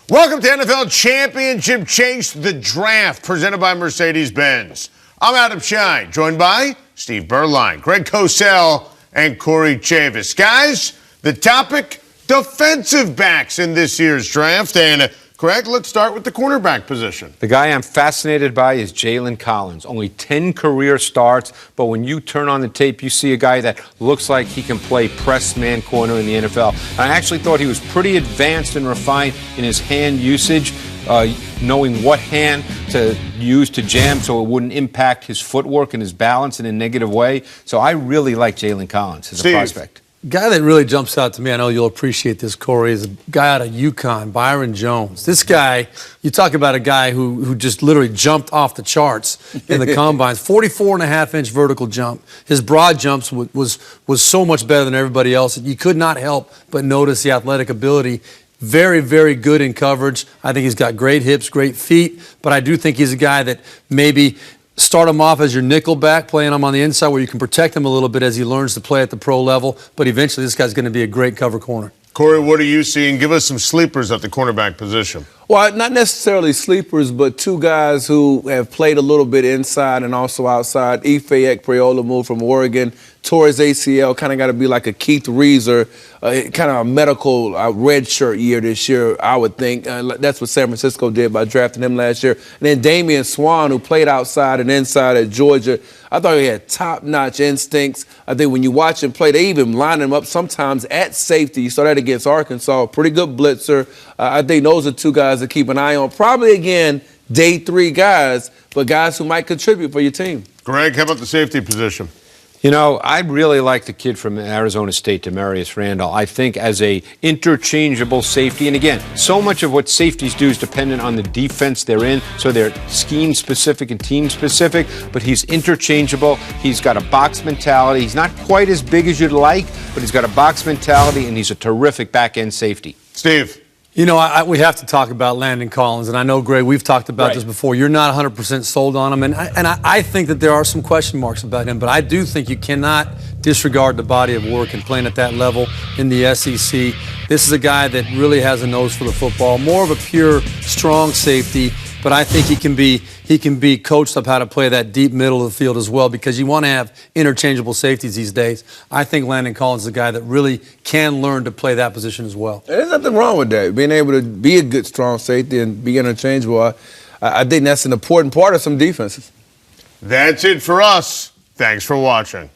Welcome to NFL Championship Chase, the draft, presented by Mercedes-Benz. I'm Adam Shine, joined by Steve Berline, Greg Cosell, and Corey Chavis. Guys, the topic, defensive backs in this year's draft. And Greg, let's start with the cornerback position. The guy I'm fascinated by is Jalen Collins. Only 10 career starts, but when you turn on the tape, you see a guy that looks like he can play press man corner in the NFL. And I actually thought he was pretty advanced and refined in his hand usage, knowing what hand to use to jam so it wouldn't impact his footwork and his balance in a negative way. So I really like Jalen Collins as a prospect. Guy that really jumps out to me, I know you'll appreciate this, Corey, is a guy out of UConn, Byron Jones. This guy, you talk about a guy who just literally jumped off the charts in the combines. 44.5-inch vertical jump. His broad jumps was so much better than everybody else. You could not help but notice the athletic ability. Very, very good in coverage. I think he's got great hips, great feet, but I do think he's a guy that maybe start him off as your nickel back, playing him on the inside where you can protect him a little bit as he learns to play at the pro level. But eventually this guy's going to be a great cover corner. Corey, what are you seeing? Give us some sleepers at the cornerback position. Well, not necessarily sleepers, but two guys who have played a little bit inside and also outside. Ife Ekpreola moved from Oregon, tore his ACL, kind of got to be like a Keith Reeser, kind of a medical red shirt year this year, I would think. That's what San Francisco did by drafting him last year. And then Damian Swan, who played outside and inside at Georgia. I thought he had top-notch instincts. I think when you watch him play, they even line him up sometimes at safety. You saw that against Arkansas. Pretty good blitzer. I think those are two guys to keep an eye on. Probably, again, day three guys, but guys who might contribute for your team. Greg, how about the safety position? You know, I really like the kid from Arizona State, Demarius Randall. I think as a interchangeable safety, and again, so much of what safeties do is dependent on the defense they're in, so they're scheme-specific and team-specific, but he's interchangeable. He's got a box mentality. He's not quite as big as you'd like, but he's got a box mentality, and he's a terrific back-end safety. Steve. You know, we have to talk about Landon Collins, and I know, Greg, we've talked about this before. You're not 100% sold on him, and I think that there are some question marks about him, but I do think you cannot disregard the body of work and playing at that level in the SEC. This is a guy that really has a nose for the football, more of a pure, strong safety, but I think he can be coached up how to play that deep middle of the field as well, because you want to have interchangeable safeties these days. I think Landon Collins is a guy that really can learn to play that position as well. There's nothing wrong with that, being able to be a good, strong safety and be interchangeable. I think that's an important part of some defenses. That's it for us. Thanks for watching.